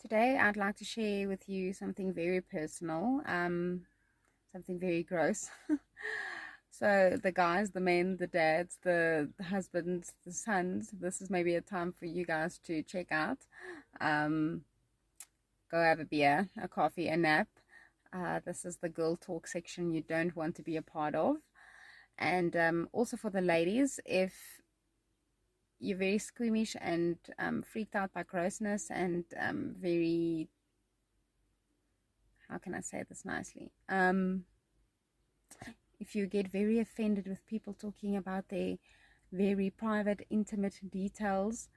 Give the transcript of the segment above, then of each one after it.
Today, I'd like to share with you something very personal, something very gross. So, the guys, the men, the dads, the husbands, the sons, this is maybe a time for you guys to check out. Um, Go have a beer, a coffee, a nap. This is the girl talk section you don't want to be a part of. And also for the ladies, if you're very squeamish and freaked out by grossness and very, how can I say this nicely? If you get very offended with people talking about their very private, intimate details,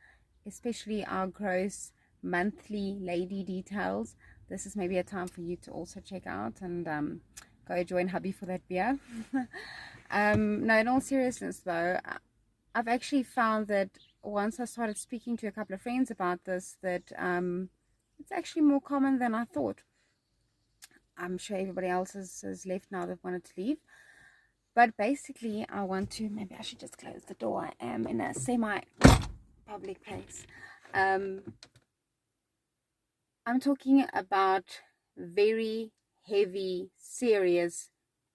especially our gross monthly lady details, this is maybe a time for you to also check out and go join hubby for that beer. No, in all seriousness though, I've actually found that once I started speaking to a couple of friends about this, that it's actually more common than I thought. I'm sure everybody else has left now that wanted to leave. But basically, I want to, maybe I should just close the door. I am in a semi-public place. I'm talking about very heavy, serious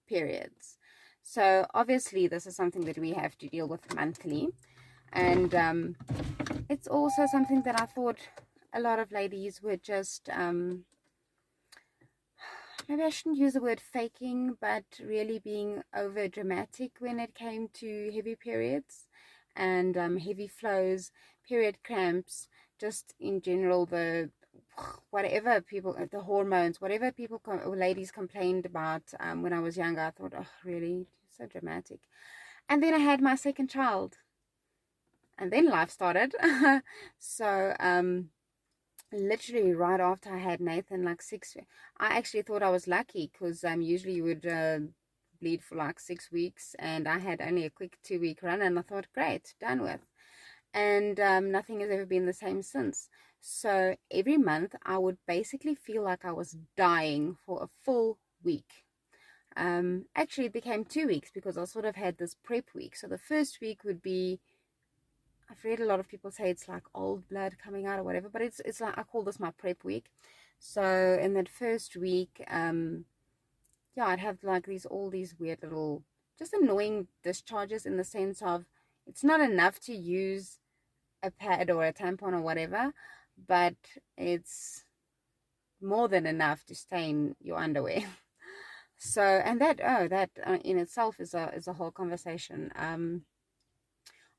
periods. So obviously, this is something that we have to deal with monthly. And it's also something that I thought a lot of ladies were just... maybe I shouldn't use the word faking, but really being over dramatic when it came to heavy periods and heavy flows, period cramps, just in general, the hormones, whatever ladies complained about when I was younger. I thought, oh, really, so dramatic. And then I had my second child, and then life started. So, literally right after I had Nathan, like I actually thought I was lucky because usually you would bleed for like 6 weeks, and I had only a quick 2-week run, and I thought, great, done with. And nothing has ever been the same since. So every month I would basically feel like I was dying for a full week. Actually it became 2 weeks because I sort of had this prep week. So the first week would be, I've read a lot of people say it's like old blood coming out or whatever, but it's like, I call this my prep week. So in that first week, yeah, I'd have like all these weird little, just annoying discharges, in the sense of it's not enough to use a pad or a tampon or whatever, but it's more than enough to stain your underwear. So, and that in itself is a whole conversation.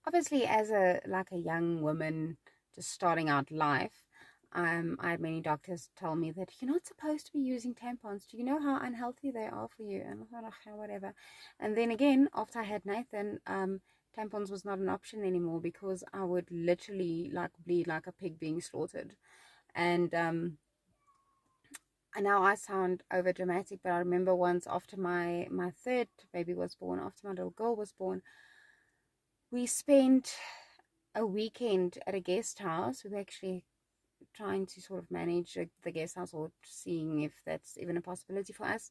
Obviously, as a young woman just starting out life, I had many doctors tell me that you're not supposed to be using tampons. Do you know how unhealthy they are for you? And I thought, oh, whatever. And then again, after I had Nathan, tampons was not an option anymore because I would literally bleed like a pig being slaughtered. And now I sound over dramatic, but I remember once after my third baby was born, after my little girl was born, we spent a weekend at a guest house. We were actually trying to sort of manage the guest house, or seeing if that's even a possibility for us.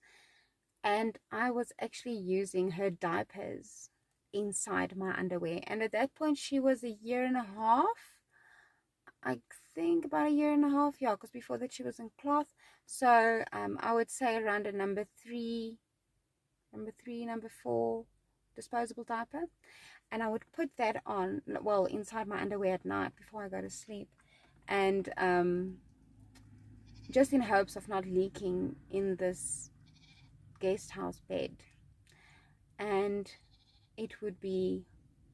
And I was actually using her diapers inside my underwear. And at that point, she was 1.5 years. I think about 1.5 years, yeah, because before that she was in cloth. So I would say around a number 4 disposable diaper. And I would put that on, well, inside my underwear at night before I go to sleep. And just in hopes of not leaking in this guest house bed. And it would be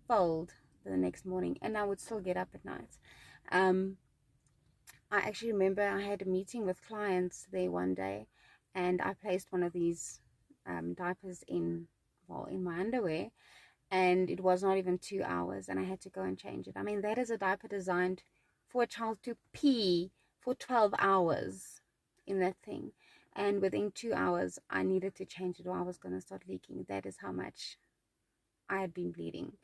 filled the next morning, and I would still get up at night. I actually remember I had a meeting with clients there one day, and I placed one of these diapers in my underwear, and it was not even 2 hours, and I had to go and change it. I mean, that is a diaper designed for a child to pee for 12 hours in that thing, and within 2 hours I needed to change it, or I was going to start leaking. That is how much I had been bleeding.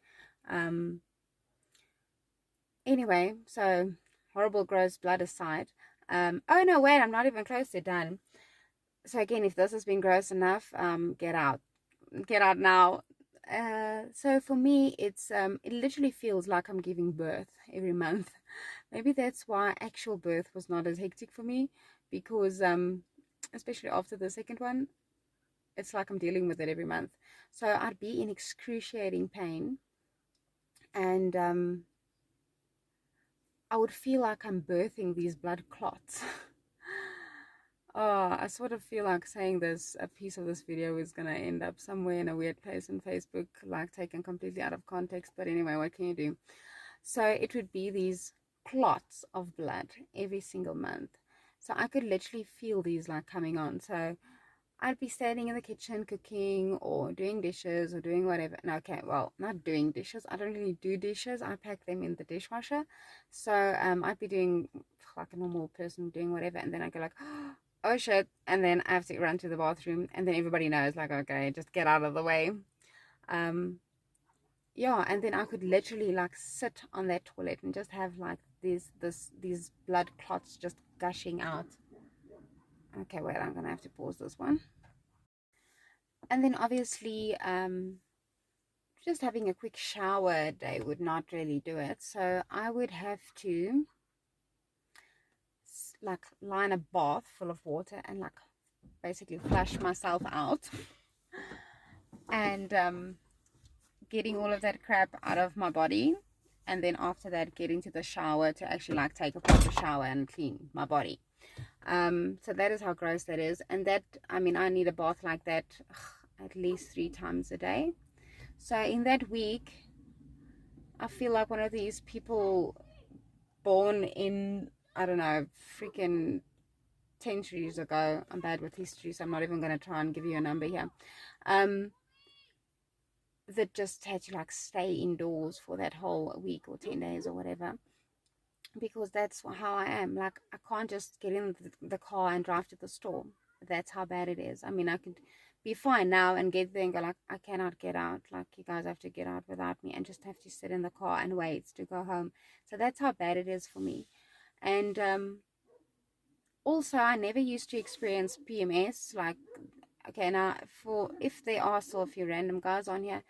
Anyway, so horrible gross blood aside, oh no, wait, I'm not even close to done. So again, if this has been gross enough, get out now. So for me, it literally feels like I'm giving birth every month. Maybe that's why actual birth was not as hectic for me, because especially after the second one, it's like I'm dealing with it every month. So I'd be in excruciating pain, and I would feel like I'm birthing these blood clots. Oh, I sort of feel like saying this, a piece of this video is going to end up somewhere in a weird place on Facebook, like taken completely out of context. But anyway, what can you do? So it would be these clots of blood every single month. So I could literally feel these like coming on. So I'd be standing in the kitchen cooking or doing dishes or doing whatever. No, okay, well, not doing dishes. I don't really do dishes. I pack them in the dishwasher. So I'd be doing like a normal person doing whatever, and then I go like, oh shit, and then I have to run to the bathroom, and then everybody knows like, okay, just get out of the way. Yeah, and then I could literally like sit on that toilet and just have like these blood clots just gushing out. Okay, wait, I'm gonna have to pause this one. And then obviously just having a quick shower a day would not really do it, so I would have to like lie in a bath full of water and like basically flush myself out, and getting all of that crap out of my body, and then after that get into the shower to actually like take a proper shower and clean my body. So that is how gross that is. And that, I mean, I need a bath like that at least 3 times a day. So in that week, I feel like one of these people born in, I don't know, freaking centuries ago. I'm bad with history, so I'm not even going to try and give you a number here. That just had to like stay indoors for that whole week or 10 days or whatever, because that's how I am. Like, I can't just get in the car and drive to the store. That's how bad it is. I mean, I could be fine now and get there and go like, I cannot get out. Like, you guys have to get out without me, and just have to sit in the car and wait to go home. So that's how bad it is for me. And also, I never used to experience PMS. Like, okay, now for if there are still a few random guys on here,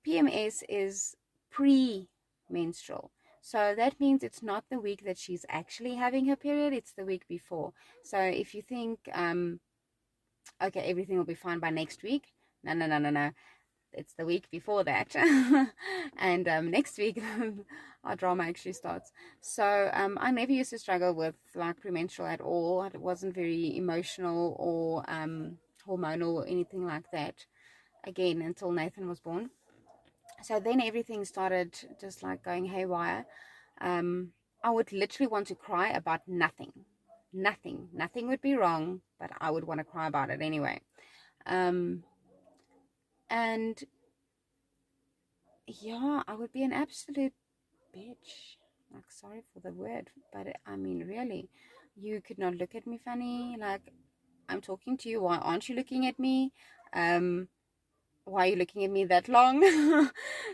PMS is pre-menstrual. So that means it's not the week that she's actually having her period, it's the week before. So if you think, okay, everything will be fine by next week, no. It's the week before that. And next week, our drama actually starts. So I never used to struggle with like premenstrual at all. It wasn't very emotional or hormonal or anything like that, again, until Nathan was born. So then everything started just like going haywire. I would literally want to cry about nothing. Nothing would be wrong, but I would want to cry about it anyway. And yeah, I would be an absolute bitch. Like, sorry for the word, but I mean, really, you could not look at me funny. Like, I'm talking to you. Why aren't you looking at me? Why are you looking at me that long?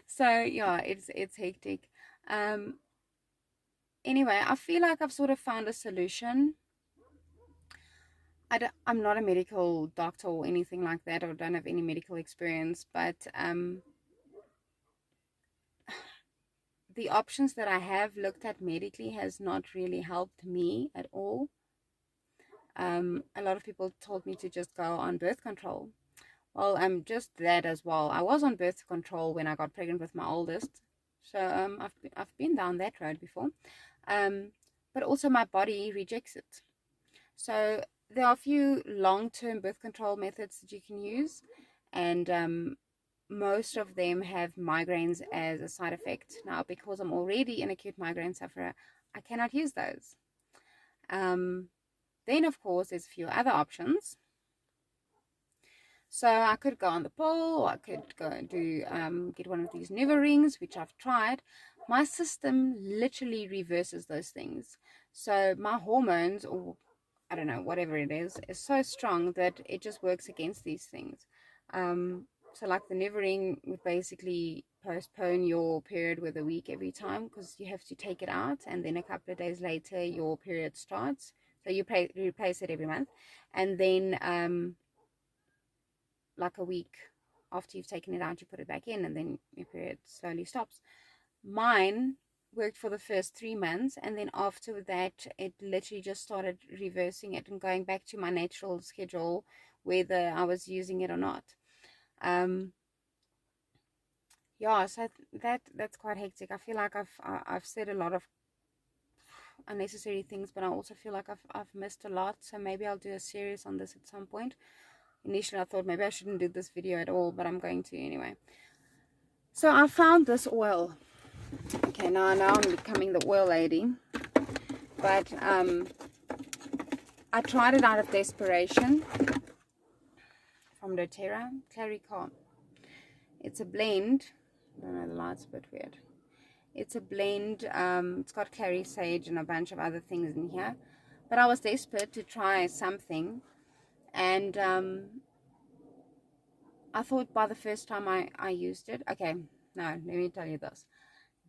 So yeah, it's hectic. Anyway, I feel like I've sort of found a solution. I'm not a medical doctor or anything like that, or don't have any medical experience, but the options that I have looked at medically has not really helped me at all. A lot of people told me to just go on birth control. Well, just that as well. I was on birth control when I got pregnant with my oldest, so I've been down that road before. But also my body rejects it. So there are a few long-term birth control methods that you can use, and most of them have migraines as a side effect. Now, because I'm already an acute migraine sufferer, I cannot use those. Then, of course, there's a few other options. So I could go on the pill, or I could go and do get one of these Nuva rings, which I've tried. My system literally reverses those things. So my hormones, or I don't know, whatever it is so strong that it just works against these things. So like the Nuva ring would basically postpone your period with a week every time, because you have to take it out, and then a couple of days later your period starts. So you replace it every month, and then like a week after you've taken it out, you put it back in, and then your period slowly stops. Mine worked for the first 3 months, and then after that it literally just started reversing it and going back to my natural schedule, whether I was using it or not. Yeah, so that's quite hectic. I feel like I've said a lot of unnecessary things, but I also feel like I've missed a lot, so maybe I'll do a series on this at some point. Initially I thought maybe I shouldn't do this video at all, but I'm going to anyway. So I found this oil. Okay, now I'm becoming the oil lady, but I tried it out of desperation from doTERRA, Clary Calm. It's a blend. I don't know, the light's a bit weird. It's a blend. It's got clary sage and a bunch of other things in here, but I was desperate to try something, and I thought by the first time I used it, okay, no, let me tell you this.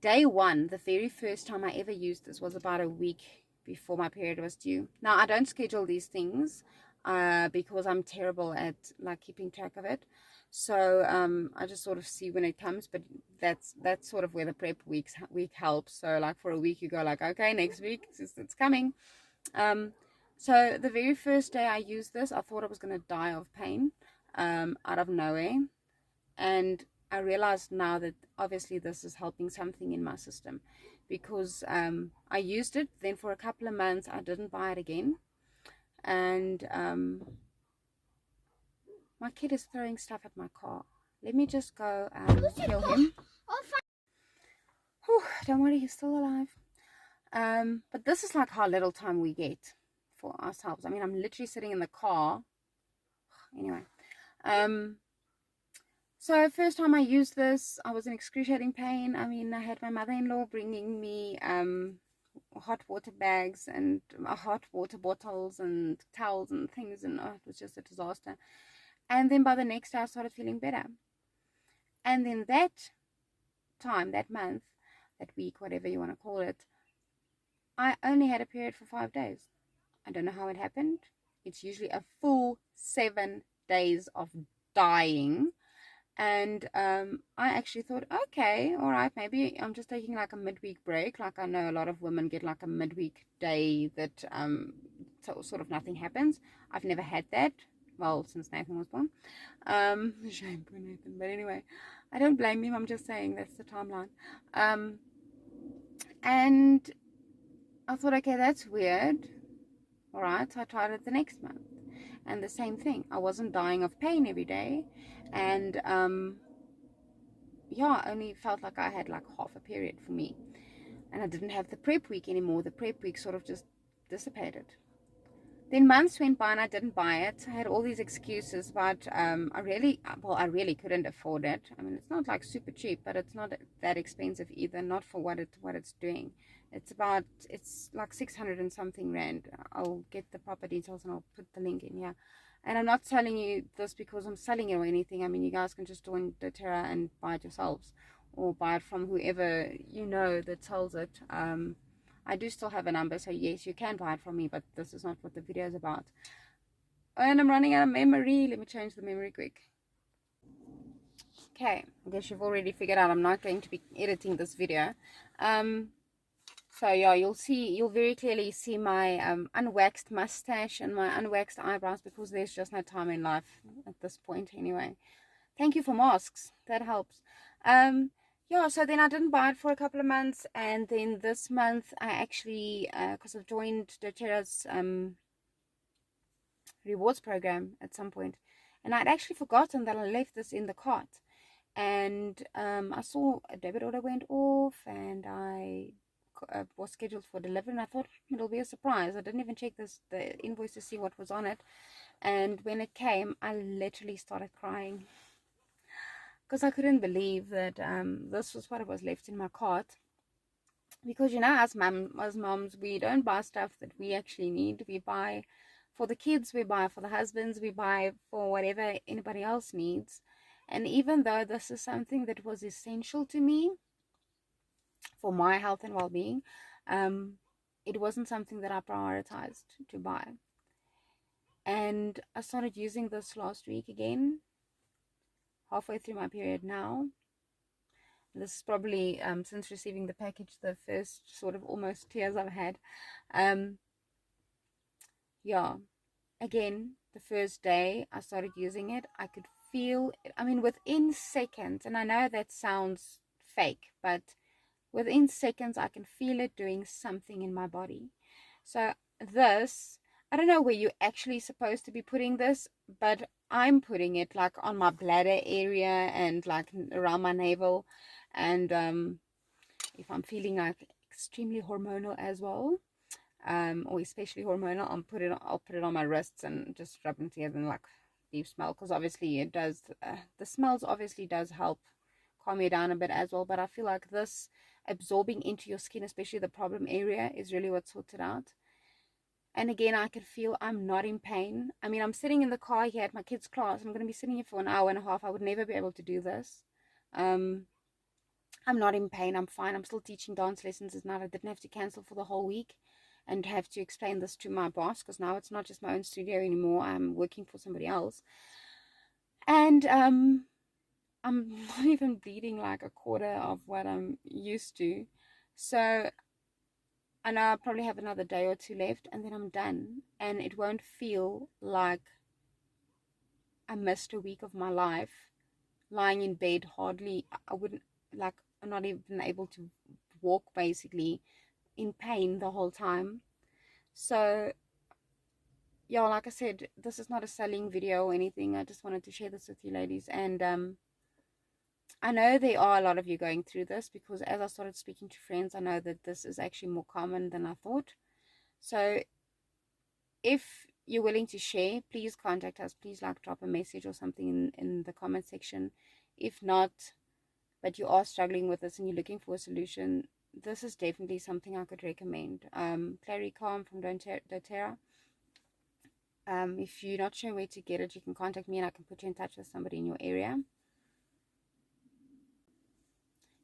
Day one, the very first time I ever used this was about a week before my period was due. Now, I don't schedule these things because I'm terrible at like keeping track of it. So I just sort of see when it comes, but that's sort of where the prep week helps. So like for a week you go like, okay, next week it's coming. So the very first day I used this, I thought I was going to die of pain out of nowhere, and I realized now that obviously this is helping something in my system, because I used it, then for a couple of months I didn't buy it again, and my kid is throwing stuff at my car. Let me just go kill him. Whew, don't worry, he's still alive. But this is like how little time we get for ourselves. I mean, I'm literally sitting in the car. Anyway, so first time I used this, I was in excruciating pain. I mean, I had my mother-in-law bringing me hot water bags and hot water bottles and towels and things, and it was just a disaster. And then by the next day I started feeling better, and then that time, that month, that week, whatever you want to call it, I only had a period for 5 days. I don't know how it happened. It's usually a full 7 days of dying. And I actually thought, okay, all right, maybe I'm just taking like a midweek break. Like I know a lot of women get like a midweek day that sort of nothing happens. I've never had that. Well, since Nathan was born. Shame for Nathan. But anyway, I don't blame him. I'm just saying that's the timeline. And I thought, okay, that's weird. All right, so I tried it the next month. And the same thing. I wasn't dying of pain every day. And yeah, I only felt like I had like half a period for me. And I didn't have the prep week anymore. The prep week sort of just dissipated. Then months went by and I didn't buy it. I had all these excuses, but I really couldn't afford it. I mean, it's not like super cheap, but it's not that expensive either. Not for what it's doing. It's like 600 and something rand. I'll get the proper details and I'll put the link in here. And I'm not telling you this because I'm selling it or anything. I mean, you guys can just join doTERRA and buy it yourselves, or buy it from whoever you know that sells it. I do still have a number, so yes, you can buy it from me, but this is not what the video is about. And I'm running out of memory. Let me change the memory quick. Okay, I guess you've already figured out I'm not going to be editing this video. So yeah, you'll very clearly see my unwaxed mustache and my unwaxed eyebrows, because there's just no time in life at this point anyway. Thank you for masks, that helps. Yeah, so then I didn't buy it for a couple of months, and then this month I actually, because I've joined doTERRA's rewards program at some point, and I'd actually forgotten that I left this in the cart, and I saw a debit order went off, and I was scheduled for delivery, and I thought it'll be a surprise. I didn't even check the invoice to see what was on it, and when it came, I literally started crying, because I couldn't believe that this was what was left in my cart. Because, you know, as moms, we don't buy stuff that we actually need. We buy for the kids, we buy for the husbands, we buy for whatever anybody else needs. And even though this is something that was essential to me for my health and well-being, it wasn't something that I prioritized to buy. And I started using this last week again. halfway through my period now. This is probably, since receiving the package, the first sort of almost tears I've had. Yeah, again, the first day I started using it, I could feel, I mean, within seconds, and I know that sounds fake, but within seconds, I can feel it doing something in my body. So this, I don't know where you're actually supposed to be putting this, but I'm putting it like on my bladder area and like around my navel. And if I'm feeling like extremely hormonal as well, or especially hormonal, I'll put it on my wrists and just rub them together and like deep smell, because obviously it does, the smells obviously does help calm you down a bit as well. But I feel like this absorbing into your skin, especially the problem area, is really what sorts it out. And again, I can feel I'm not in pain. I mean, I'm sitting in the car here at my kids' class. I'm going to be sitting here for an hour and a half. I would never be able to do this. I'm not in pain. I'm fine. I'm still teaching dance lessons. It's not, I didn't have to cancel for the whole week and have to explain this to my boss, because now it's not just my own studio anymore. I'm working for somebody else. And I'm not even bleeding like a quarter of what I'm used to. So I know I probably have another day or two left, and then I'm done. And it won't feel like I missed a week of my life lying in bed. Hardly, I wouldn't, like, I'm not even able to walk, basically, in pain the whole time. So yeah, like I said, this is not a selling video or anything. I just wanted to share this with you ladies. And I know there are a lot of you going through this, because as I started speaking to friends, I know that this is actually more common than I thought. So if you're willing to share, please contact us. Please like drop a message or something in the comment section. If not, but you are struggling with this and you're looking for a solution, this is definitely something I could recommend. Clary Calm from doTERRA. If you're not sure where to get it, you can contact me and I can put you in touch with somebody in your area.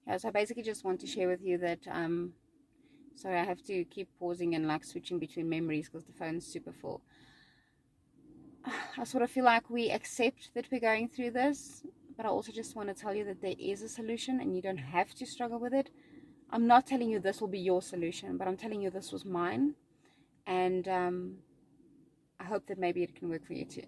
Yeah, so I basically just want to share with you that sorry, I have to keep pausing and like switching between memories because the phone's super full. I sort of feel like we accept that we're going through this, but I also just want to tell you that there is a solution and you don't have to struggle with it. I'm not telling you this will be your solution, but I'm telling you this was mine, and I hope that maybe it can work for you too.